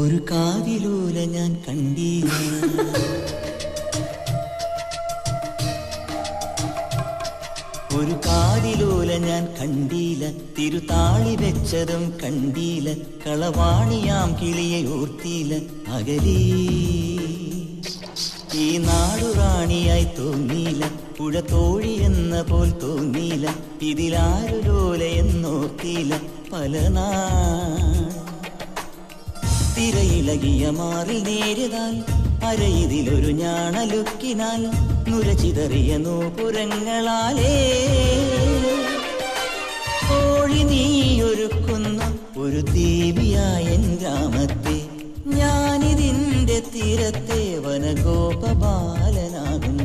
ഒരു കാതിലൂല ഞാൻ കണ്ടീല, ഒരു കാതിലൂല ഞാൻ കണ്ടീല, തിരുതാളി വെച്ചതും കണ്ടീല, കളവാണിയാം കിളിയെ ഓർത്തീല. അകലീ ഈ നാടുറാണിയായി തോന്നീല, പുഴ തോഴി എന്ന പോൽ തോന്നീല, ഇതിലാരു ലോല എന്നോർത്തീല. പല തിരയിളകിയ മാറിൽ നേരിതാൽ, അരയിതിലൊരു ഞാണലുക്കിനാൽ, നുരചിതറിയ നൂപുരങ്ങളാലേ കോഴി നീയൊരുക്കുന്ന ഒരു ദേവിയായ ഗ്രാമത്തെ, ഞാനിതിൻ്റെ തീരത്തെ വനഗോപബാലനാകുന്നു.